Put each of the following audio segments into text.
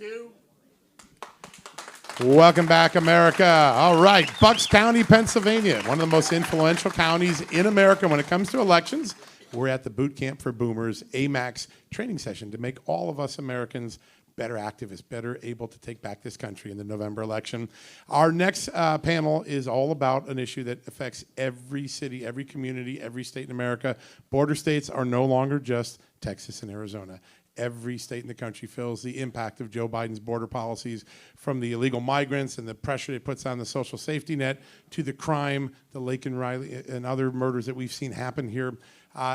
Q. Welcome back, America. All right, Bucks County, Pennsylvania, one of the most influential counties in America when it comes to elections. We're at the Bootcamp for Boomers, AMAC's training session to make all of us Americans better activists, better able to take back this country in the November election. Our next panel is all about an issue that affects every city, every community, every state in America. Border states are no longer just Texas and Arizona. Every state in the country feels the impact of Joe Biden's border policies, from the illegal migrants and the pressure it puts on the social safety net to the crime, the Laken Riley and other murders that we've seen happen here.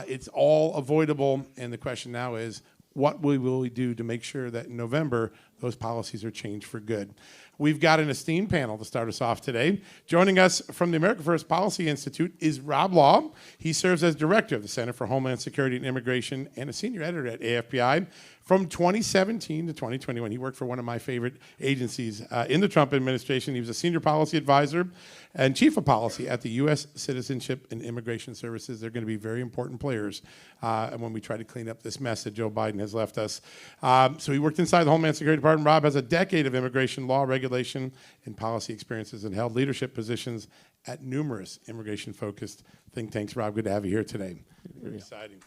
It's all avoidable, and the question now is, what will we do to make sure that in November those policies are changed for good? We've got an esteemed panel to start us off today. Joining us from the America First Policy Institute is Rob Law. He serves as director of the Center for Homeland Security and Immigration and a senior editor at AFPI. From 2017 to 2021, he worked for one of my favorite agencies in the Trump administration. He was a senior policy advisor and chief of policy at the U.S. Citizenship and Immigration Services. They're going to be very important players when we try to clean up this mess that Joe Biden has left us. So he worked inside the Homeland Security Department. Rob has a decade of immigration law, regulation, and policy experiences and held leadership positions at numerous immigration-focused think tanks. Rob, good to have you here today. Very exciting.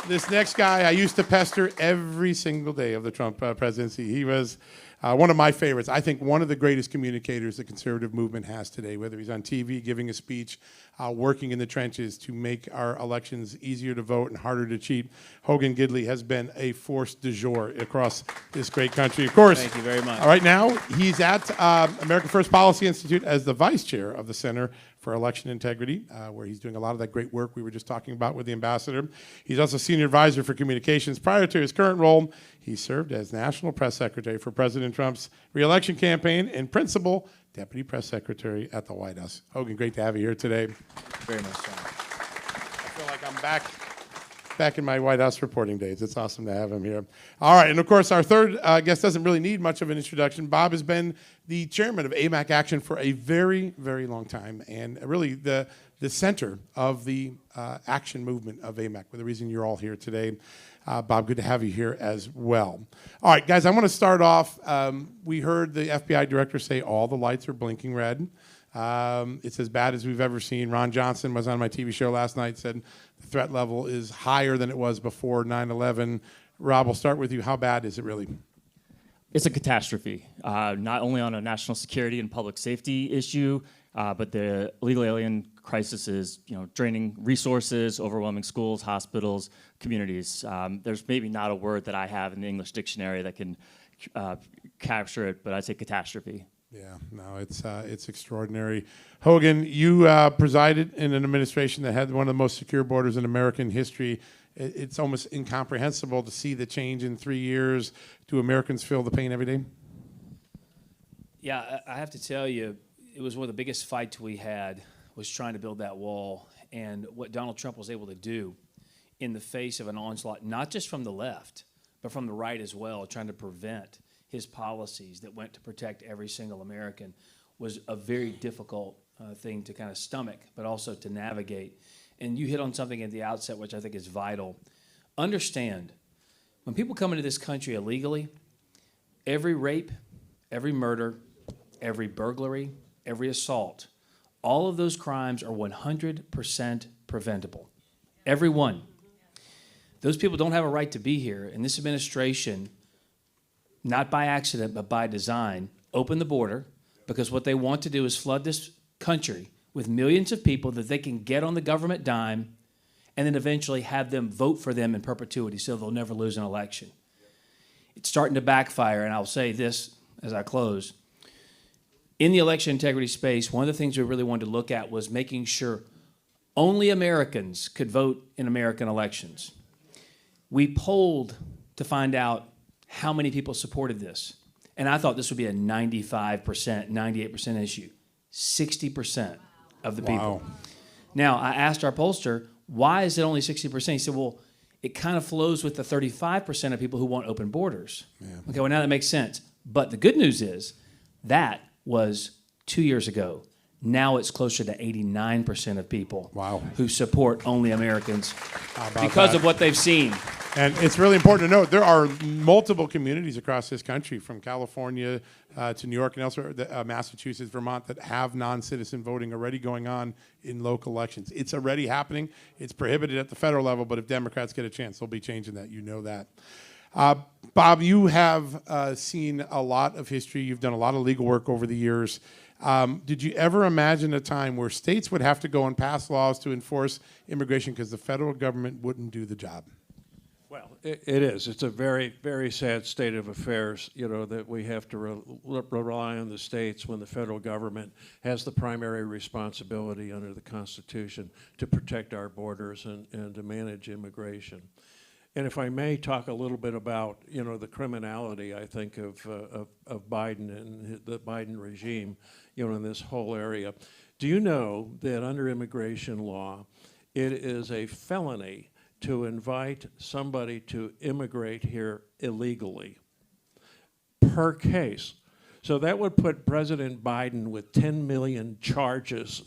This next guy I used to pester every single day of the Trump presidency. He was one of my favorites. I think one of the greatest communicators the conservative movement has today, whether he's on TV, giving a speech, working in the trenches to make our elections easier to vote and harder to cheat. Hogan Gidley has been a force du jour across this great country. Of course. Thank you very much. Right now, he's at America First Policy Institute as the vice chair of the Center for Election Integrity, where he's doing a lot of that great work we were just talking about with the ambassador. He's also senior advisor for communications. Prior to his current role, he served as national press secretary for President Trump's re-election campaign and principal deputy press secretary at the White House. Hogan, great to have you here today. Very much so. I feel like I'm back in my White House reporting days. It's awesome to have him here. All right, and of course, our third guest doesn't really need much of an introduction. Bob has been the chairman of AMAC Action for a very, very long time, and really the center of the action movement of AMAC, for the reason you're all here today. Bob, good to have you here as well. All right, guys, I want to start off. We heard the FBI director say all the lights are blinking red. It's as bad as we've ever seen. Ron Johnson was on my TV show last night, said the threat level is higher than it was before 9/11. Rob, we'll start with you. How bad is it really? It's a catastrophe, not only on a national security and public safety issue, but the illegal alien crisis is, draining resources, overwhelming schools, hospitals, communities. There's maybe not a word that I have in the English dictionary that can capture it, but I'd say catastrophe. Yeah, no, it's extraordinary. Hogan, you presided in an administration that had one of the most secure borders in American history. It's almost incomprehensible to see the change in 3 years. Do Americans feel the pain every day? Yeah, I have to tell you, it was one of the biggest fights we had, was trying to build that wall. And what Donald Trump was able to do in the face of an onslaught, not just from the left, but from the right as well, trying to prevent his policies that went to protect every single American, was a very difficult thing to kind of stomach, but also to navigate. And you hit on something at the outset, which I think is vital. Understand, when people come into this country illegally, every rape, every murder, every burglary, every assault, all of those crimes are 100% preventable. Every one. Those people don't have a right to be here, and this administration, not by accident, but by design, open the border, because what they want to do is flood this country with millions of people that they can get on the government dime and then eventually have them vote for them in perpetuity so they'll never lose an election. It's starting to backfire, and I'll say this as I close. In the election integrity space, one of the things we really wanted to look at was making sure only Americans could vote in American elections. We polled to find out how many people supported this. And I thought this would be a 95%, 98% issue. 60% of the people. Now, I asked our pollster, why is it only 60%? He said, well, it kind of flows with the 35% of people who want open borders. Yeah. Okay, well, now that makes sense. But the good news is that was 2 years ago. Now it's closer to 89% of people who support only Americans because of what they've seen. And it's really important to note there are multiple communities across this country, from California to New York and elsewhere, Massachusetts, Vermont, that have non-citizen voting already going on in local elections. It's already happening. It's prohibited at the federal level, but if Democrats get a chance, they'll be changing that. You know that. Bob, you have seen a lot of history. You've done a lot of legal work over the years. Did you ever imagine a time where states would have to go and pass laws to enforce immigration because the federal government wouldn't do the job? Well, it is. It's a very, very sad state of affairs, that we have to rely on the states when the federal government has the primary responsibility under the Constitution to protect our borders and to manage immigration. And if I may talk a little bit about, the criminality, I think, of Biden and the Biden regime, in this whole area. Do you know that under immigration law, it is a felony to invite somebody to immigrate here illegally per case? So that would put President Biden with 10 million charges,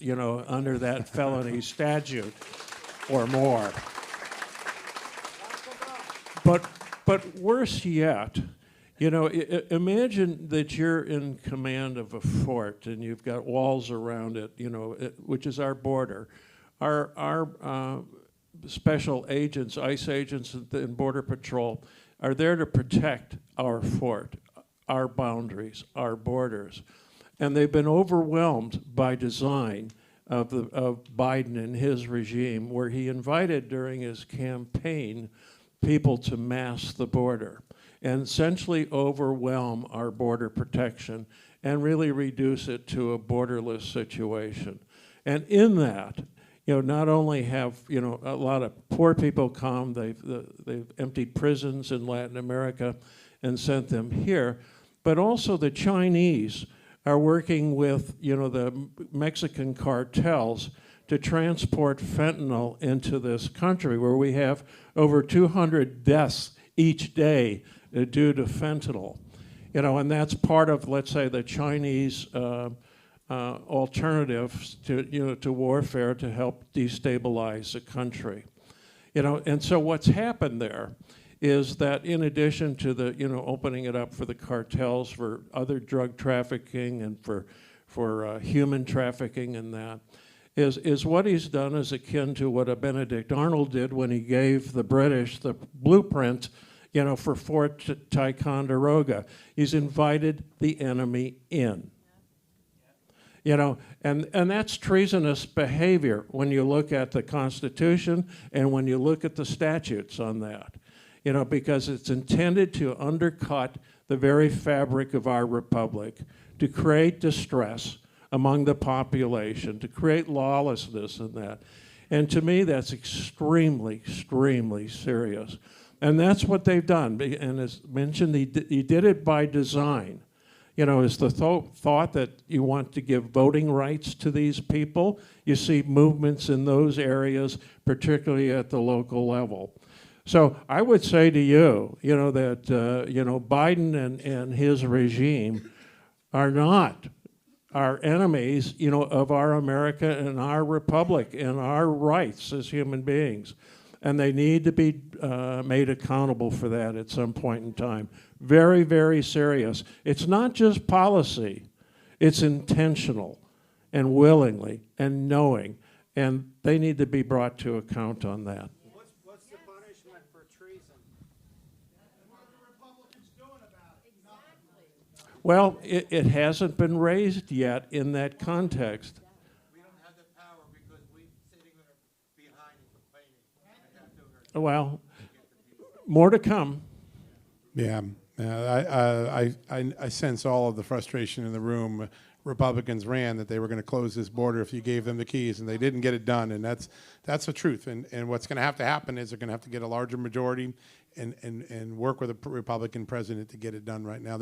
under that felony statute or more. But worse yet, imagine that you're in command of a fort and you've got walls around it, which is our border. Our special agents, ICE agents and Border Patrol, are there to protect our fort, our boundaries, our borders. And they've been overwhelmed by design of Biden and his regime, where he invited during his campaign people to mask the border and essentially overwhelm our border protection and really reduce it to a borderless situation. And in that, not only have, a lot of poor people come, they've emptied prisons in Latin America and sent them here, but also the Chinese are working with, the Mexican cartels to transport fentanyl into this country, where we have over 200 deaths each day due to fentanyl. And that's part of, let's say, the Chinese alternatives to warfare to help destabilize the country. And so what's happened there is that, in addition to the opening it up for the cartels for other drug trafficking and for human trafficking and that, is what he's done is akin to what a Benedict Arnold did when he gave the British the blueprint, for Fort Ticonderoga. He's invited the enemy in. And that's treasonous behavior when you look at the Constitution and when you look at the statutes on that. Because it's intended to undercut the very fabric of our republic, to create distress among the population, to create lawlessness in that. And to me, that's extremely, extremely serious. And that's what they've done. And as mentioned, he did it by design. Is the thought that you want to give voting rights to these people? You see movements in those areas, particularly at the local level. So I would say to you, that, Biden and his regime are not our enemies, of our America and our republic and our rights as human beings. And they need to be made accountable for that at some point in time. Very, very serious. It's not just policy. It's intentional and willingly and knowing. And they need to be brought to account on that. What's the punishment for treason? What are the Republicans doing about it? Exactly. Well, it hasn't been raised yet in that context. We don't have the power because we're sitting behind and complaining. Well, more to come. Yeah, I sense all of the frustration in the room. Republicans ran that they were going to close this border if you gave them the keys, and they didn't get it done, and that's the truth. And what's going to have to happen is they're going to have to get a larger majority and work with a Republican president to get it done right now.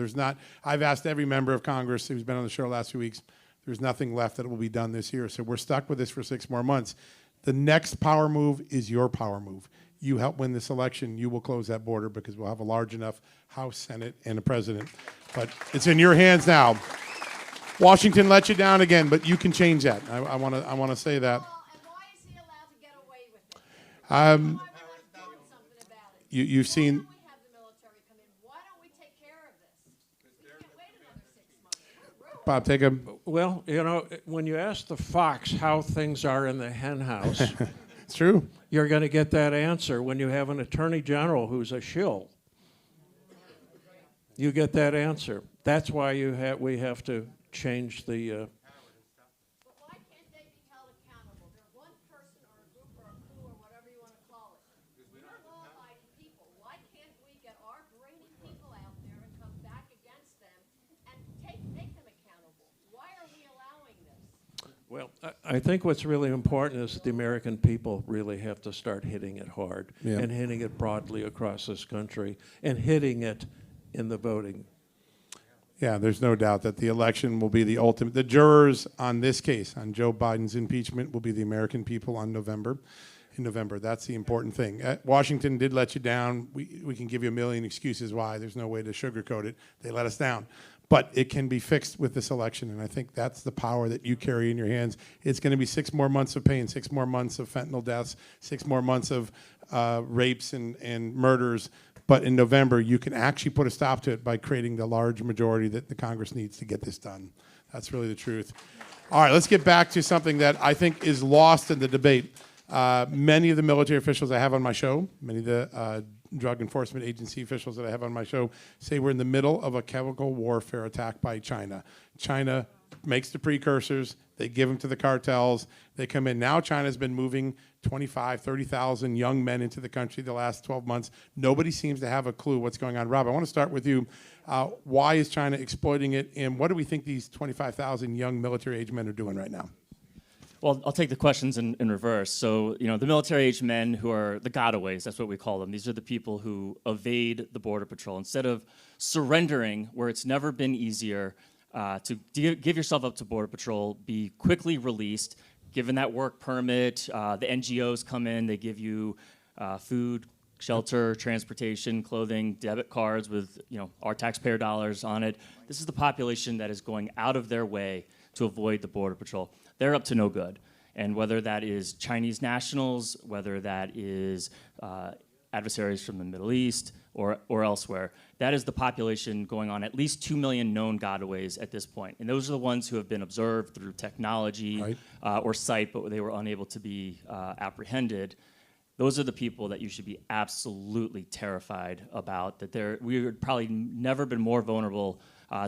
I've asked every member of Congress who's been on the show the last few weeks, there's nothing left that will be done this year, so we're stuck with this for 6 more months. The next power move is your power move. You help win this election, you will close that border because we'll have a large enough House, Senate, and a president. But it's in your hands now. Washington let you down again, but you can change that. I want to say that. And why is he allowed to get away with it? Why we're not doing something about you've Why seen. don't we have the military come in? Why don't we take care of this? We can't wait another 6 months. We're ruined. Bob, take a. Well, you know, when you ask the fox how things are in the hen house, It's true. you're going to get that answer when you have an attorney general who's a shill. You get that answer. That's why we have to change the. But why can't they be held accountable? They're one person or a group or a crew or whatever you want to call it. We're law-abiding people. Why can't we get our brainy people out there and come back against them and make them accountable? Why are we allowing this? Well, I think what's really important is that the American people really have to start hitting it hard and hitting it broadly across this country and hitting it in the voting. Yeah, there's no doubt that the election will be the ultimate. The jurors on this case, on Joe Biden's impeachment, will be the American people on November. In November, that's the important thing. Washington did let you down. We can give you a million excuses why. There's no way to sugarcoat it. They let us down. But it can be fixed with this election, and I think that's the power that you carry in your hands. It's going to be 6 more months of pain, 6 more months of fentanyl deaths, 6 more months of rapes and murders. But in November, you can actually put a stop to it by creating the large majority that the Congress needs to get this done. That's really the truth. All right, let's get back to something that I think is lost in the debate. Many of the military officials I have on my show, many of the Drug Enforcement Agency officials that I have on my show say we're in the middle of a chemical warfare attack by China. China makes the precursors. They give them to the cartels. They come in. Now China's been moving 25, 30,000 young men into the country the last 12 months. Nobody seems to have a clue what's going on. Rob, I want to start with you. Why is China exploiting it, and what do we think these 25,000 young military-age men are doing right now? Well, I'll take the questions in reverse. So, you know, the military-age men who are the gotaways, that's what we call them. These are the people who evade the Border Patrol. Instead of surrendering, where it's never been easier to give yourself up to Border Patrol, be quickly released, given that work permit, the NGOs come in, they give you food, shelter, transportation, clothing, debit cards with, you know, our taxpayer dollars on it. This is the population that is going out of their way to avoid the Border Patrol. They're up to no good. And whether that is Chinese nationals, whether that is adversaries from the Middle East or elsewhere, that is the population going on at least 2 million known gotaways at this point. And those are the ones who have been observed through technology or sight, but they were unable to be apprehended. Those are the people that you should be absolutely terrified about, that we would probably never been more vulnerable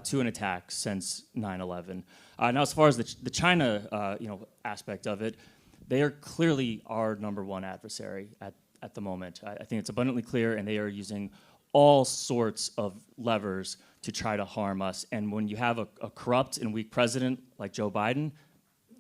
to an attack since 9/11. Now, as far as the China aspect of it, they are clearly our number one adversary at the moment. I think it's abundantly clear, and they are using all sorts of levers to try to harm us. And when you have a corrupt and weak president like Joe Biden,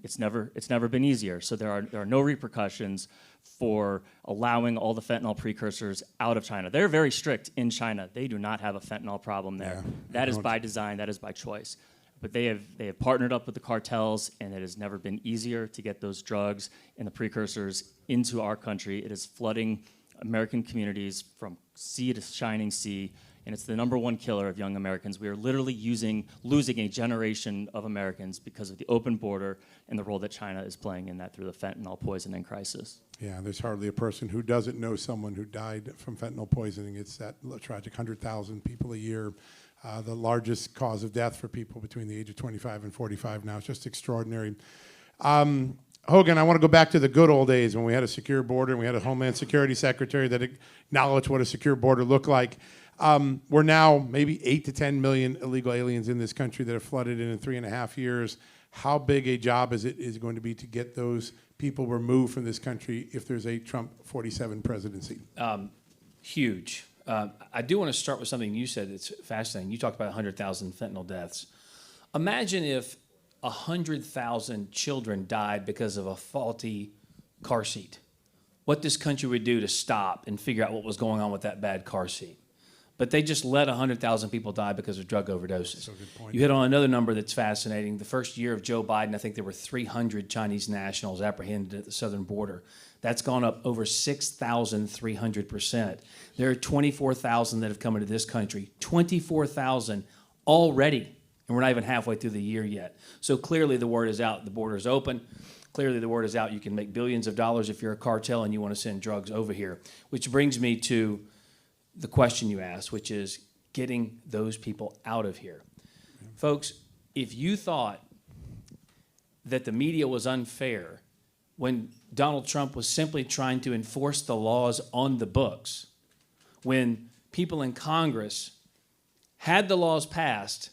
it's never been easier. So there are no repercussions for allowing all the fentanyl precursors out of China. They're very strict in China. They do not have a fentanyl problem there. Yeah. That is by design. That is by choice. But they have partnered up with the cartels, and it has never been easier to get those drugs and the precursors into our country. It is flooding American communities from sea to shining sea, and it's the number one killer of young Americans. We are literally losing a generation of Americans because of the open border and the role that China is playing in that through the fentanyl poisoning crisis. Yeah, there's hardly a person who doesn't know someone who died from fentanyl poisoning. It's that tragic 100,000 people a year. The largest cause of death for people between the age of 25 and 45 now. It's just extraordinary. Hogan, I want to go back to the good old days when we had a secure border and we had a Homeland Security Secretary that acknowledged what a secure border looked like. We're now maybe 8 to 10 million illegal aliens in this country that have flooded in 3.5 years. How big a job is going to be to get those people removed from this country if there's a Trump 47 presidency? Huge. I do want to start with something you said that's fascinating. You talked about 100,000 fentanyl deaths. Imagine if 100,000 children died because of a faulty car seat. What this country would do to stop and figure out what was going on with that bad car seat. But they just let 100,000 people die because of drug overdoses. So good point. You hit on another number that's fascinating. The first year of Joe Biden, I think there were 300 Chinese nationals apprehended at the southern border. That's gone up over 6,300%. There are 24,000 that have come into this country. 24,000 already, and we're not even halfway through the year yet. So clearly the word is out. The border is open. Clearly the word is out. You can make billions of dollars if you're a cartel and you want to send drugs over here. Which brings me to the question you asked, which is getting those people out of here. Folks, if you thought that the media was unfair when Donald Trump was simply trying to enforce the laws on the books, when people in Congress had the laws passed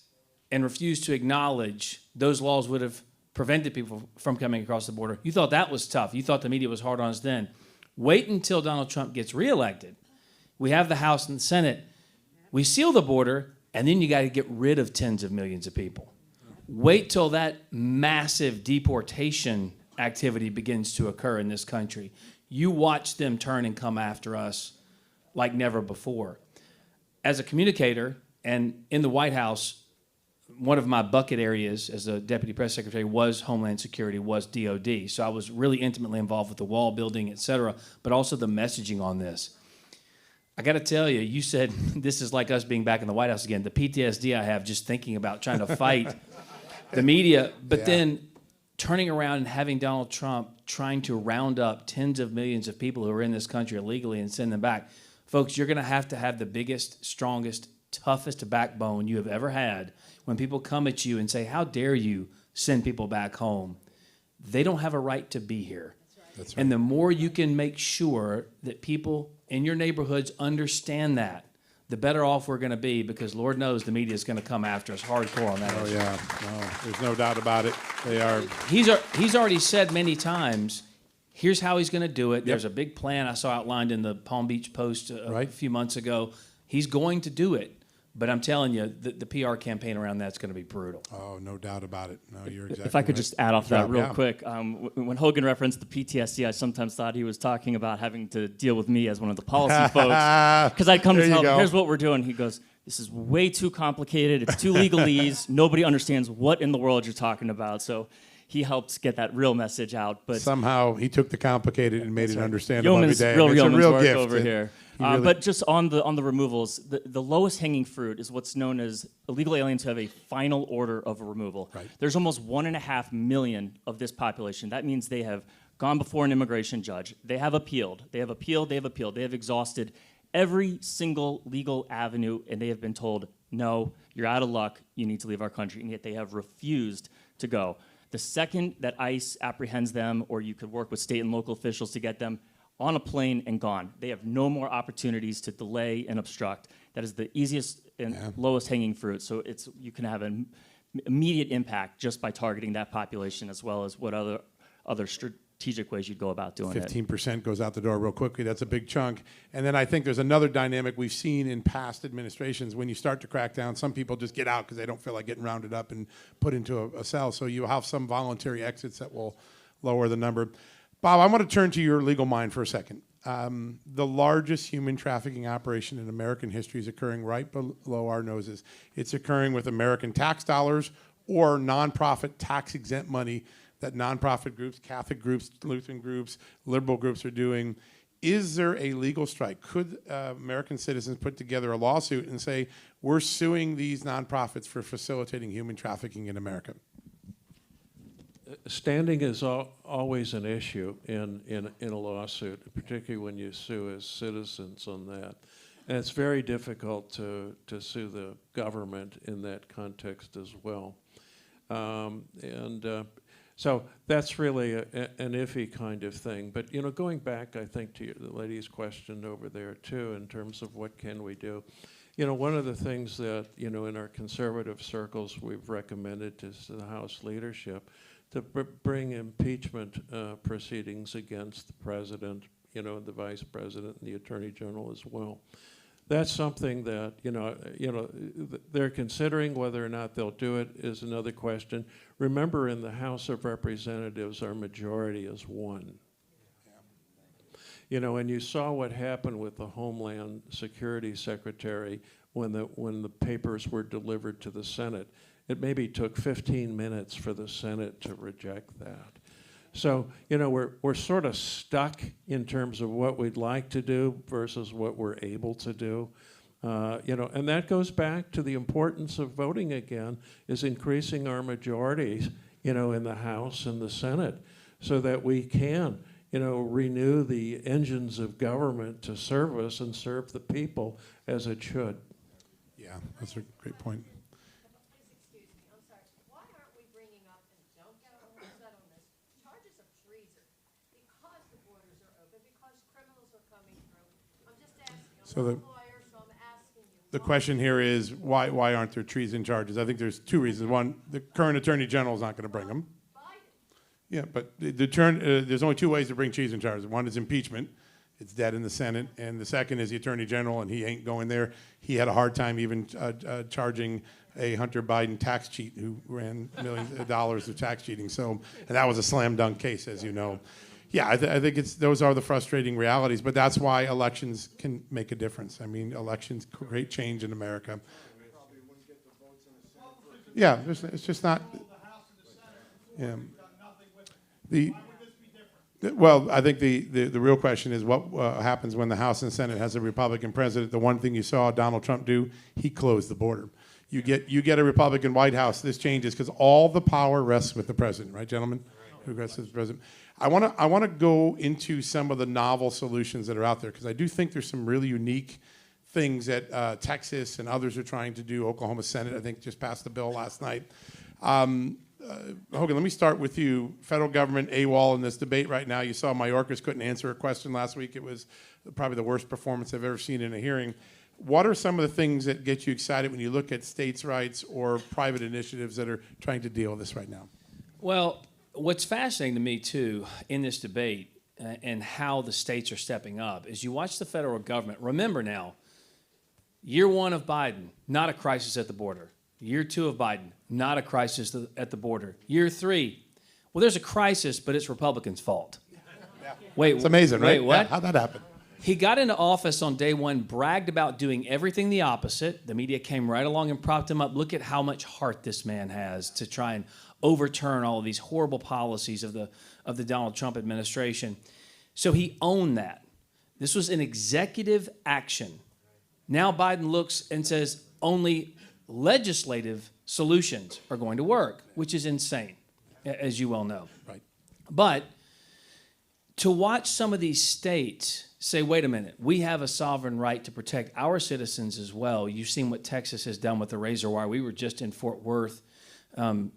and refused to acknowledge those laws would have prevented people from coming across the border, you thought that was tough. You thought the media was hard on us then. Wait until Donald Trump gets reelected. We have the House and the Senate. We seal the border, and then you got to get rid of tens of millions of people. Wait till that massive deportation activity begins to occur in this country. You watch them turn and come after us like never before. As a communicator and in the White House, one of my bucket areas as a deputy press secretary was Homeland Security, was DOD. So I was really intimately involved with the wall building, et cetera, but also the messaging on this. I got to tell you, you said this is like us being back in the White House again. The PTSD I have just thinking about trying to fight the media, but then turning around and having Donald Trump trying to round up tens of millions of people who are in this country illegally and send them back. Folks, you're going to have the biggest, strongest, toughest backbone you have ever had when people come at you and say, how dare you send people back home? They don't have a right to be here. That's right. And the more you can make sure that people in your neighborhoods understand that, the better off we're going to be, because Lord knows the media is going to come after us hardcore on that issue. Yeah, no, there's no doubt about it. They are. He's already said many times, here's how he's going to do it. There's a big plan I saw outlined in the Palm Beach Post a few months ago. He's going to do it. But I'm telling you, the PR campaign around that's going to be brutal. Oh, no doubt about it. No, you're exactly If I could right. just add off that real quick. When Hogan referenced the PTSD, I sometimes thought he was talking about having to deal with me as one of the policy folks. Because I'd come to tell him, here's what we're doing. He goes, this is way too complicated. It's too legalese. Nobody understands what in the world you're talking about. So he helped get that real message out. But somehow he took the complicated and made it understandable every day. Real it's yeoman's a real work gift over here. Really but just on the removals, the lowest hanging fruit is what's known as illegal aliens who have a final order of removal. Right. There's almost 1.5 million of this population. That means they have gone before an immigration judge. They have appealed. They have exhausted every single legal avenue, and they have been told, no, you're out of luck, you need to leave our country, and yet they have refused to go. The second that ICE apprehends them, or you could work with state and local officials to get them on a plane and gone. They have no more opportunities to delay and obstruct. That is the easiest and lowest hanging fruit. So you can have an immediate impact just by targeting that population, as well as what other strategic ways you'd go about doing it. 15% goes out the door real quickly. That's a big chunk. And then I think there's another dynamic we've seen in past administrations. When you start to crack down, some people just get out because they don't feel like getting rounded up and put into a cell. So you have some voluntary exits that will lower the number. Bob, I want to turn to your legal mind for a second. The largest human trafficking operation in American history is occurring right below our noses. It's occurring with American tax dollars or nonprofit tax-exempt money that nonprofit groups, Catholic groups, Lutheran groups, liberal groups are doing. Is there a legal strike? Could American citizens put together a lawsuit and say, we're suing these nonprofits for facilitating human trafficking in America? Standing is always an issue in a lawsuit, particularly when you sue as citizens on that. And it's very difficult to sue the government in that context as well. So that's really an iffy kind of thing. But going back, I think, to the lady's question over there too, in terms of what can we do. One of the things that in our conservative circles we've recommended to the House leadership to bring impeachment proceedings against the president, the vice president, and the attorney general as well. That's something that they're considering. Whether or not they'll do it is another question. Remember, in the House of Representatives, our majority is 1. And you saw what happened with the Homeland Security Secretary when the papers were delivered to the Senate. It maybe took 15 minutes for the Senate to reject that. So, we're sort of stuck in terms of what we'd like to do versus what we're able to do. And that goes back to the importance of voting again, is increasing our majorities, in the House and the Senate, so that we can, renew the engines of government to serve us and serve the people as it should. Yeah, that's a great point. Please excuse me, I'm sorry. Why aren't we bringing up, and don't get upset on this, charges of treason? Because the borders are open, because criminals are coming through. I'm just asking. So I'm not a lawyer, so I'm asking you. The question here is, why aren't there treason charges? I think there's two reasons. One, the current Attorney General is not going to bring them. Yeah, but there's only two ways to bring treason charges. One is impeachment. It's dead in the Senate. And the second is the Attorney General, and he ain't going there. He had a hard time even charging a Hunter Biden tax cheat who ran millions of dollars of tax cheating. So, and that was a slam dunk case, as you know. Yeah, I think those are the frustrating realities, but that's why elections can make a difference. I mean, elections create change in America. Yeah, it's just not. Yeah. Well, I think the real question is what happens when the House and Senate has a Republican president. The one thing you saw Donald Trump do, he closed the border. You get a Republican White House, this changes because all the power rests with the president, right, gentlemen? Who rests with the president? I want to go into some of the novel solutions that are out there because I do think there's some really unique things that Texas and others are trying to do. Oklahoma Senate, I think, just passed the bill last night. Hogan, let me start with you. Federal government AWOL in this debate right now. You saw Mayorkas couldn't answer a question last week. It was probably the worst performance I've ever seen in a hearing. What are some of the things that get you excited when you look at states' rights or private initiatives that are trying to deal with this right now? Well, what's fascinating to me, too, in this debate and how the states are stepping up is you watch the federal government. Remember now, year one of Biden, not a crisis at the border. Year two of Biden, not a crisis at the border. Year three, well, there's a crisis, but it's Republicans' fault. Yeah. Wait, it's amazing, right? Wait, what? Yeah, how'd that happen? He got into office on day one, bragged about doing everything the opposite. The media came right along and propped him up. Look at how much heart this man has to try and overturn all of these horrible policies of the Donald Trump administration. So he owned that. This was an executive action. Now Biden looks and says only legislative solutions are going to work, which is insane, as you well know. Right. But to watch some of these states say, wait a minute, we have a sovereign right to protect our citizens as well. You've seen what Texas has done with the razor wire. We were just in Fort Worth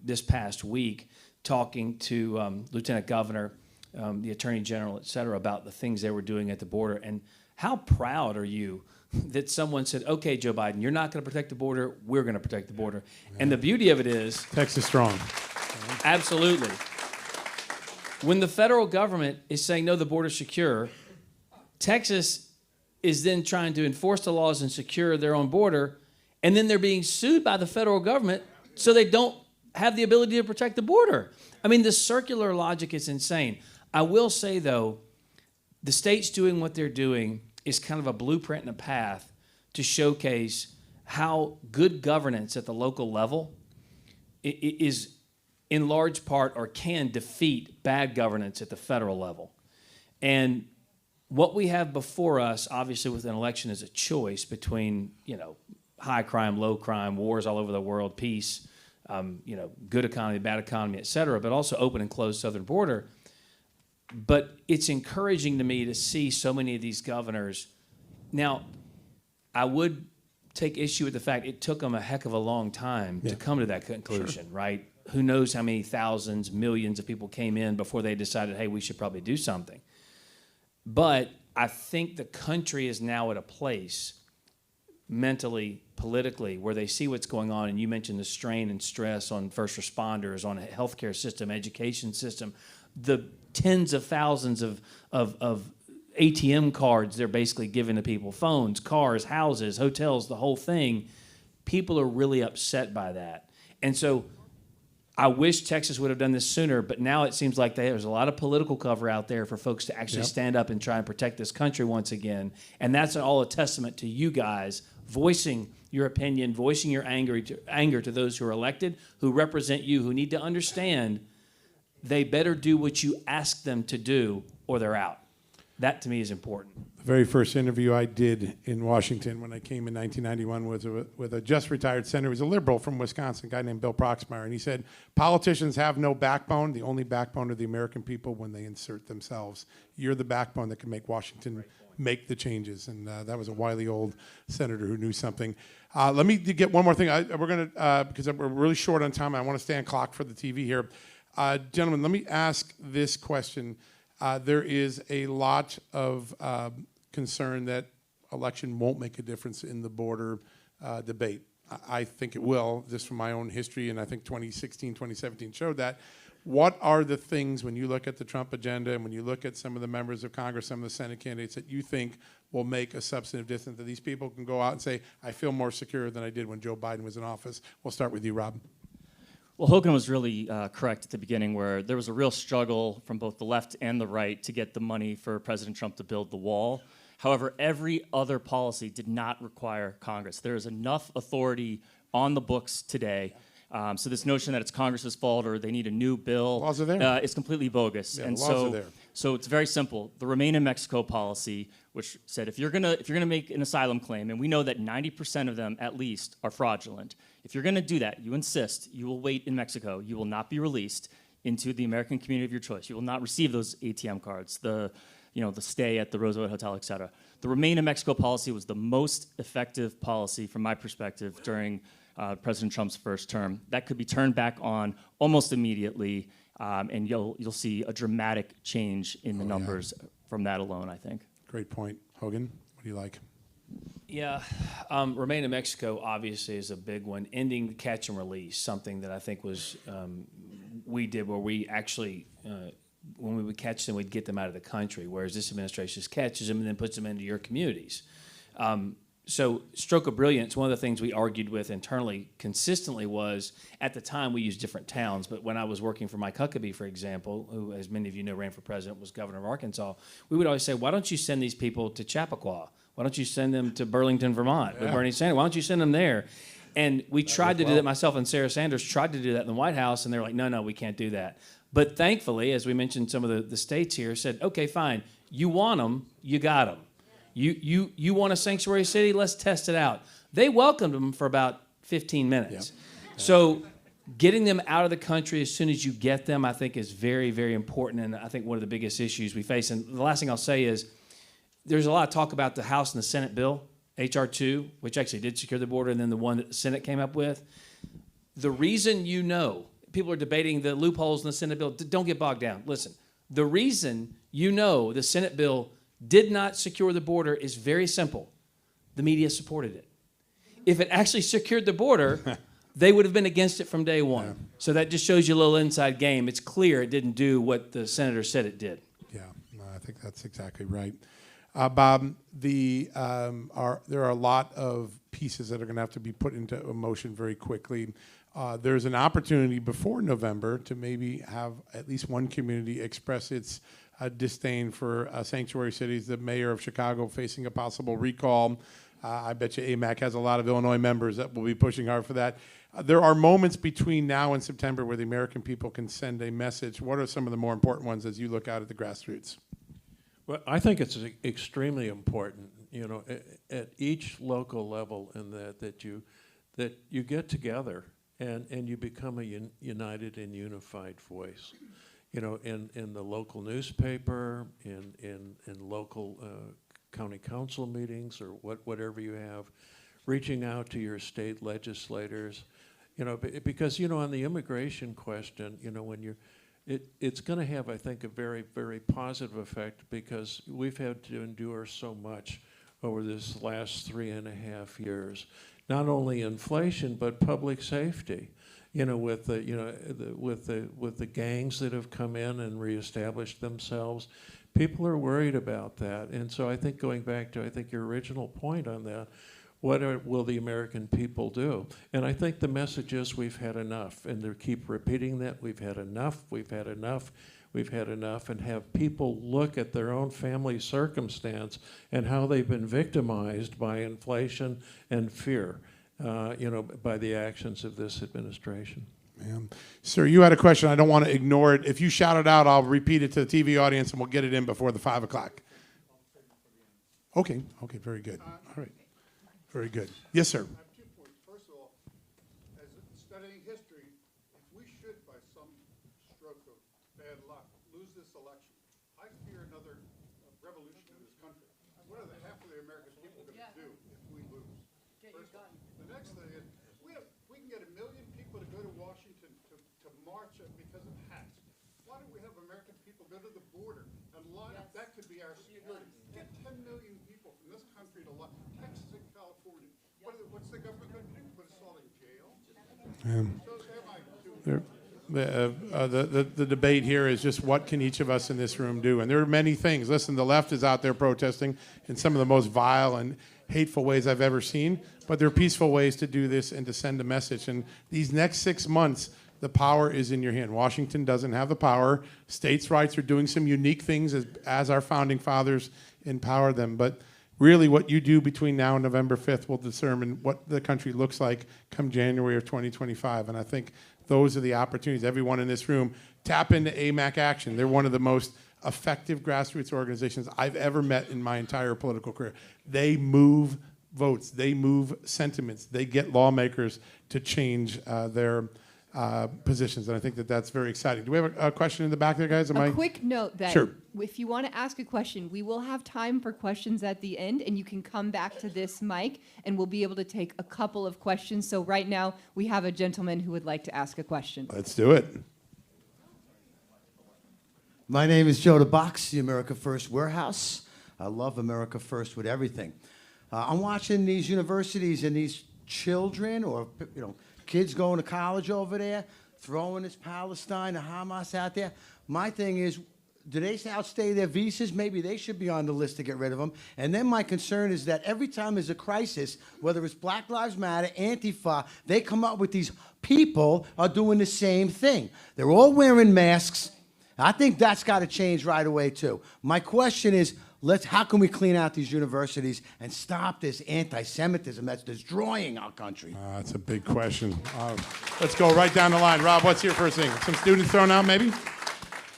this past week talking to Lieutenant Governor, the Attorney General, et cetera, about the things they were doing at the border. And how proud are you that someone said, okay, Joe Biden, you're not going to protect the border, we're going to protect the border. And the beauty of it is... Texas strong. Absolutely. When the federal government is saying, no, the border's secure, Texas is then trying to enforce the laws and secure their own border, and then they're being sued by the federal government so they don't have the ability to protect the border. I mean, the circular logic is insane. I will say, though, the states doing what they're doing is kind of a blueprint and a path to showcase how good governance at the local level is in large part or can defeat bad governance at the federal level. And what we have before us, obviously with an election, is a choice between, high crime, low crime, wars all over the world, peace, good economy, bad economy, et cetera, but also open and closed southern border. But it's encouraging to me to see so many of these governors. Now, I would take issue with the fact it took them a heck of a long time to come to that conclusion, sure. Right? Who knows how many thousands, millions of people came in before they decided, hey, we should probably do something. But I think the country is now at a place mentally, politically, where they see what's going on, and you mentioned the strain and stress on first responders, on a healthcare system, education system, the tens of thousands of ATM cards they're basically giving to people, phones, cars, houses, hotels, the whole thing. People are really upset by that. And so I wish Texas would have done this sooner, but now it seems like there's a lot of political cover out there for folks to actually stand up and try and protect this country once again. And that's all a testament to you guys voicing your opinion, voicing your anger to those who are elected, who represent you, who need to understand they better do what you ask them to do or they're out. That to me is important. The very first interview I did in Washington when I came in 1991 was with a just retired senator. He was a liberal from Wisconsin, a guy named Bill Proxmire. And he said, politicians have no backbone. The only backbone are the American people when they insert themselves. You're the backbone that can make Washington make the changes. And that was a wily old senator who knew something. Let me get one more thing. We're going to, because we're really short on time, I want to stay on clock for the TV here. Gentlemen, let me ask this question. There is a lot of concern that election won't make a difference in the border debate. I think it will, just from my own history, and I think 2016, 2017 showed that. What are the things, when you look at the Trump agenda and when you look at some of the members of Congress, some of the Senate candidates, that you think will make a substantive difference, that these people can go out and say, I feel more secure than I did when Joe Biden was in office? We'll start with you, Rob. Well, Hogan was really correct at the beginning, where there was a real struggle from both the left and the right to get the money for President Trump to build the wall. However, every other policy did not require Congress. There is enough authority on the books today. So this notion that it's Congress's fault or they need a new bill Laws are there. is completely bogus. Yeah, and laws so, are there. so it's very simple. The Remain in Mexico policy, which said if you're gonna make an asylum claim, and we know that 90% of them at least are fraudulent, if you're gonna do that, you insist you will wait in Mexico. You will not be released into the American community of your choice. You will not receive those ATM cards, the stay at the Roosevelt Hotel, et cetera. The Remain in Mexico policy was the most effective policy from my perspective during President Trump's first term. That could be turned back on almost immediately, and you'll see a dramatic change in the numbers from that alone, I think. Great point. Hogan, what do you like? Yeah, Remain in Mexico obviously is a big one. Ending the catch and release, something that I think was we did, where we actually, when we would catch them, we'd get them out of the country, whereas this administration just catches them and then puts them into your communities. So stroke of brilliance, one of the things we argued with internally consistently was, at the time we used different towns, but when I was working for Mike Huckabee, for example, who, as many of you know, ran for president, was governor of Arkansas, we would always say, why don't you send these people to Chappaqua? Why don't you send them to Burlington, Vermont, with Bernie Sanders? Why don't you send them there? And we tried to do that, myself and Sarah Sanders tried to do that in the White House, and they were like, no, we can't do that. But thankfully, as we mentioned, some of the states here said, okay, fine, you want them, you got them. You want a sanctuary city? Let's test it out. They welcomed them for about 15 minutes. Yep. So getting them out of the country as soon as you get them, I think, is very, very important, and I think one of the biggest issues we face. And the last thing I'll say is there's a lot of talk about the House and the Senate bill, H.R. 2, which actually did secure the border, and then the one that the Senate came up with. The reason people are debating the loopholes in the Senate bill, don't get bogged down. Listen, the reason the Senate bill did not secure the border is very simple. The media supported it. If it actually secured the border, they would have been against it from day one. Yeah. So that just shows you a little inside game. It's clear it didn't do what the senator said it did. Yeah, no, I think that's exactly right. Bob, there are a lot of pieces that are going to have to be put into motion very quickly. There's an opportunity before November to maybe have at least one community express its disdain for sanctuary cities. The mayor of Chicago facing a possible recall. I bet you AMAC has a lot of Illinois members that will be pushing hard for that. There are moments between now and September where the American people can send a message. What are some of the more important ones as you look out at the grassroots? Well, I think it's extremely important, at each local level, and that you get together and you become a united and unified voice. In the local newspaper, in local county council meetings, or whatever you have, reaching out to your state legislators, because on the immigration question, when it's going to have, I think, a very, very positive effect, because we've had to endure so much over this last 3.5 years, not only inflation but public safety. With the gangs that have come in and reestablished themselves, people are worried about that. And so I think, going back to your original point on that, what will the American people do? And I think the message is we've had enough, and they keep repeating that we've had enough, we've had enough, we've had enough, and have people look at their own family circumstance and how they've been victimized by inflation and fear. By the actions of this administration. Sir, you had a question. I don't want to ignore it. If you shout it out, I'll repeat it to the TV audience, and we'll get it in before the 5 o'clock. Okay, very good. All right, very good. Yes, sir. I have 2 points. First of all, as studying history, if we should, by some stroke of bad luck, lose this election, I fear another revolution in this country. What are the half of the American people going to do if we lose? First of all. The next thing is, we can get 1 million people to go to Washington to march because of hats. Why don't we have American people go to the border and line up? That could be our security. Get 10 million people from this country to Texas and California. What's the government going to do? Put us all in jail? So they're my 2 The debate here is just what can each of us in this room do? And there are many things. Listen, the left is out there protesting in some of the most vile and hateful ways I've ever seen, but there are peaceful ways to do this and to send a message. And these next 6 months, the power is in your hand. Washington doesn't have the power. States' rights are doing some unique things as our founding fathers empower them. But really what you do between now and November 5th will determine what the country looks like come January of 2025. And I think those are the opportunities. Everyone in this room, tap into AMAC Action. They're one of the most effective grassroots organizations I've ever met in my entire political career. They move votes. They move sentiments. They get lawmakers to change their positions, and I think that that's very exciting. Do we have a question in the back there, guys? A quick note that Sure. if you want to ask a question, we will have time for questions at the end, and you can come back to this mic, and we'll be able to take a couple of questions. So right now, we have a gentleman who would like to ask a question. Let's do it. My name is Joe DeBox, the America First Warehouse. I love America First with everything. I'm watching these universities and these children or kids going to college over there, throwing this Palestine and Hamas out there. My thing is, do they outstay their visas? Maybe they should be on the list to get rid of them. And then my concern is that every time there's a crisis, whether it's Black Lives Matter, Antifa, they come up with these people are doing the same thing. They're all wearing masks. I think that's got to change right away, too. My question is, how can we clean out these universities and stop this anti-Semitism that's destroying our country? That's a big question. Let's go right down the line. Rob, what's your first thing? Some students thrown out, maybe?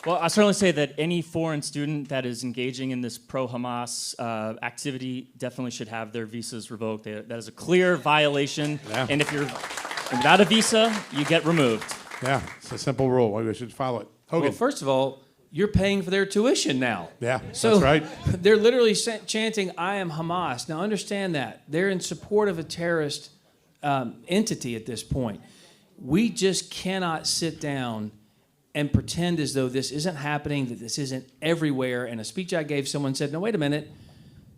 Well, I certainly say that any foreign student that is engaging in this pro-Hamas activity definitely should have their visas revoked. That is a clear violation. Yeah. And if you're without a visa, you get removed. Yeah, it's a simple rule. We should follow it. Hogan. Well, first of all, you're paying for their tuition now. Yeah, So that's right. They're literally chanting, "I am Hamas." Now, understand that. They're in support of a terrorist entity at this point. We just cannot sit down and pretend as though this isn't happening, that this isn't everywhere. And a speech I gave, someone said, "No, wait a minute.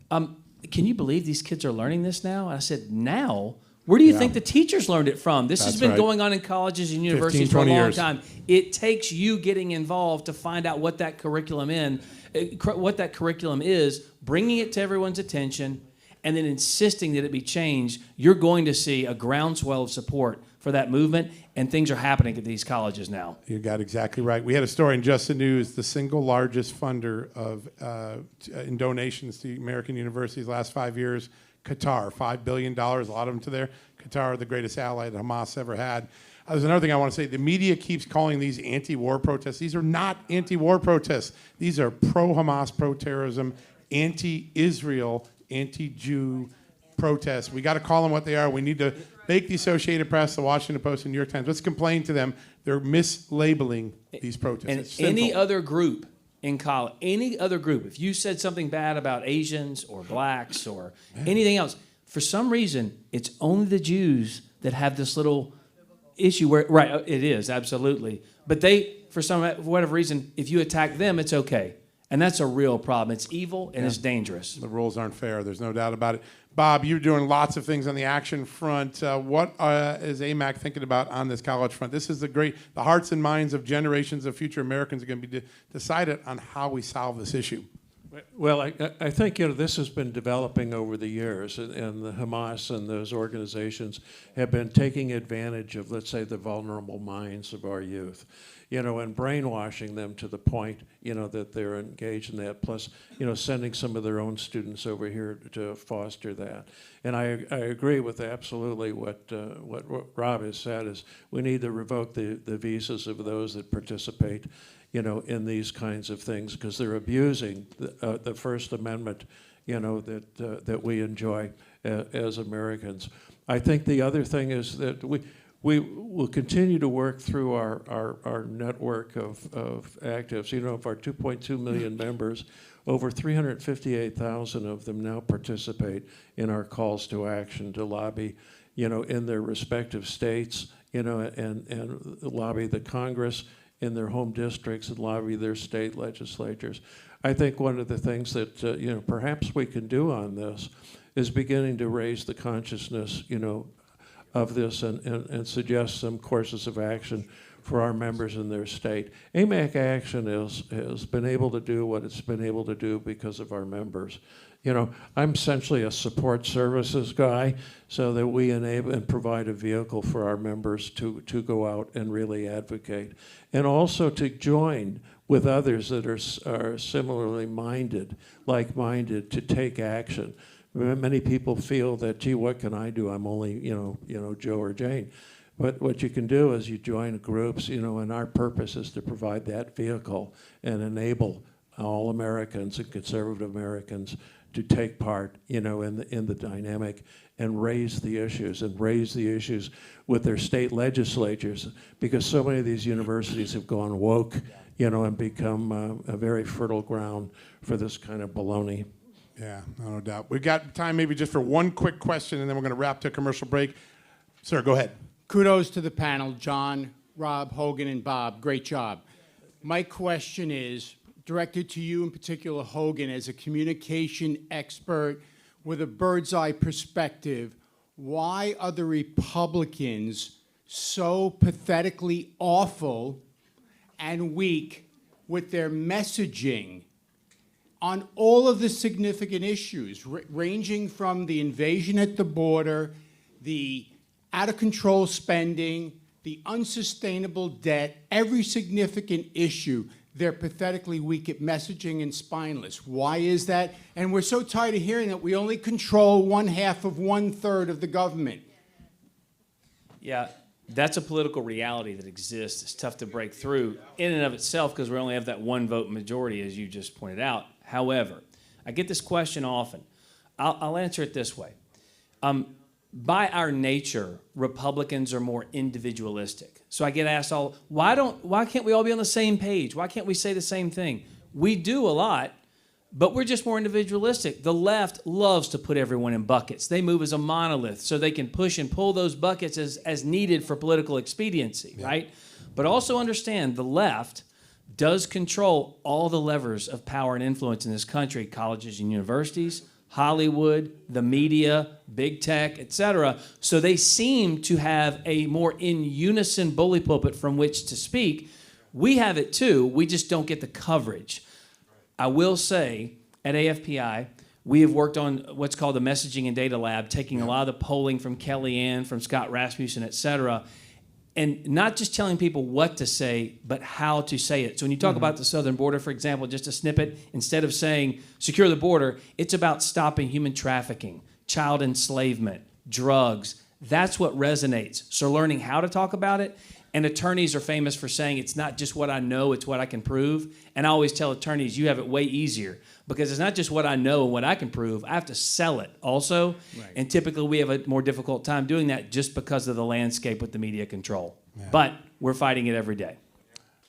Can you believe these kids are learning this now?" And I said, "Now? Where do you think the teachers learned it from? This has That's been right. going on in colleges and universities 15, for a 20 long years. time. It takes you getting involved to find out what that curriculum is, bringing it to everyone's attention, and then insisting that it be changed. You're going to see a groundswell of support for that movement, and things are happening at these colleges now. You got exactly right. We had a story in Just the News, the single largest funder of in donations to American universities last 5 years, Qatar, $5 billion, a lot of them to there. Qatar, the greatest ally that Hamas ever had. There's another thing I want to say. The media keeps calling these anti-war protests. These are not anti-war protests. These are pro-Hamas, pro-terrorism, anti-Israel, anti-Jew protests. We got to call them what they are. We need to make the Associated Press, the Washington Post, and New York Times. Let's complain to them. They're mislabeling these protests. And It's any sinful. other group in college, any other group, if you said something bad about Asians or blacks or anything else, for some reason, it's only the Jews that have this little issue where, right, it is, absolutely. But they, for whatever reason, if you attack them, it's okay. And that's a real problem. It's evil and it's dangerous. The rules aren't fair. There's no doubt about it. Bob, you're doing lots of things on the action front. What is AMAC thinking about on this college front? This is the hearts and minds of generations of future Americans are going to be decided on how we solve this issue. Well, I think this has been developing over the years, and the Hamas and those organizations have been taking advantage of, let's say, the vulnerable minds of our youth, and brainwashing them to the point, that they're engaged in that. Plus, sending some of their own students over here to foster that. And I agree with absolutely what Rob has said is we need to revoke the visas of those that participate in these kinds of things, because they're abusing the First Amendment, that we enjoy as Americans. I think the other thing is that we will continue to work through our network of actives. Of our 2.2 million members, over 358,000 of them now participate in our calls to action to lobby, in their respective states, and lobby the Congress in their home districts and lobby their state legislatures. I think one of the things that perhaps we can do on this is beginning to raise the consciousness, of this and suggest some courses of action for our members in their state. AMAC Action has been able to do what it's been able to do because of our members. I'm essentially a support services guy, so that we enable and provide a vehicle for our members to go out and really advocate, and also to join with others that are similarly minded, like-minded, to take action. Many people feel that, gee, what can I do? I'm only, Joe or Jane. But what you can do is you join groups, and our purpose is to provide that vehicle and enable all Americans and conservative Americans to take part, in the dynamic and raise the issues with their state legislatures, because so many of these universities have gone woke, and become a very fertile ground for this kind of baloney. Yeah, no doubt. We've got time maybe just for one quick question, and then we're going to wrap to a commercial break. Sir, go ahead. Kudos to the panel, John, Rob, Hogan, and Bob. Great job. My question is directed to you in particular, Hogan, as a communication expert with a bird's eye perspective. Why are the Republicans so pathetically awful and weak with their messaging on all of the significant issues, ranging from the invasion at the border, the out-of-control spending, the unsustainable debt, every significant issue? They're pathetically weak at messaging and spineless. Why is that? And we're so tired of hearing that we only control 1/2 of 1/3 of the government. Yeah, that's a political reality that exists. It's tough to break through in and of itself because we only have that one vote majority, as you just pointed out. However, I get this question often. I'll answer it this way. By our nature, Republicans are more individualistic. So I get asked why can't we all be on the same page? Why can't we say the same thing? We do a lot, but we're just more individualistic. The left loves to put everyone in buckets. They move as a monolith so they can push and pull those buckets as needed for political expediency, right? But also understand the left does control all the levers of power and influence in this country, colleges and universities, Hollywood, the media, big tech, etc. So they seem to have a more in unison bully pulpit from which to speak. We have it too, we just don't get the coverage. I will say, at AFPI, we have worked on what's called the Messaging and Data Lab, taking a lot of the polling from Kellyanne, from Scott Rasmussen, et cetera, and not just telling people what to say, but how to say it. So when you talk about the southern border, for example, just a snippet, instead of saying secure the border, it's about stopping human trafficking, child enslavement, drugs. That's what resonates. So learning how to talk about it. And attorneys are famous for saying it's not just what I know, it's what I can prove. And I always tell attorneys, you have it way easier because it's not just what I know and what I can prove. I have to sell it also. Right. And typically we have a more difficult time doing that just because of the landscape with the media control. Yeah. But we're fighting it every day.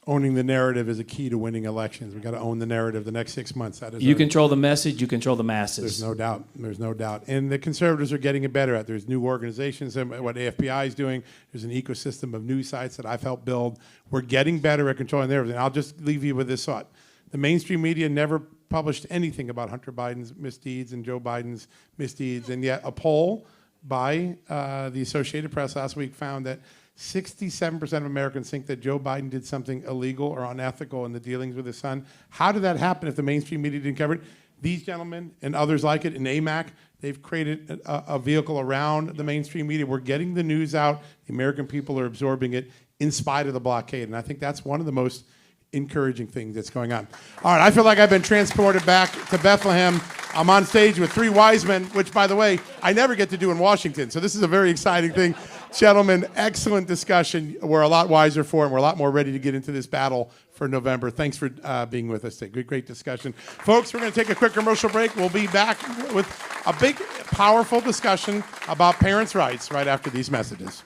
Owning the narrative is a key to winning elections. We've got to own the narrative the next 6 months. That is you control the message, you control the masses. There's no doubt. There's no doubt. And the conservatives are getting it better at. There's new organizations, and what AFPI is doing. There's an ecosystem of news sites that I've helped build. We're getting better at controlling everything. I'll just leave you with this thought. The mainstream media never published anything about Hunter Biden's misdeeds and Joe Biden's misdeeds, and yet a poll by the Associated Press last week found that 67% of Americans think that Joe Biden did something illegal or unethical in the dealings with his son. How did that happen if the mainstream media didn't cover it? These gentlemen and others like it in AMAC, they've created a vehicle around the mainstream media. We're getting the news out. The American people are absorbing it in spite of the blockade. And I think that's one of the most encouraging things that's going on. All right, I feel like I've been transported back to Bethlehem. I'm on stage with three wise men, which, by the way, I never get to do in Washington. So this is a very exciting thing. Gentlemen, excellent discussion. We're a lot wiser for it, and we're a lot more ready to get into this battle for November. Thanks for being with us today. Great discussion. Folks, we're going to take a quick commercial break. We'll be back with a big, powerful discussion about parents' rights right after these messages.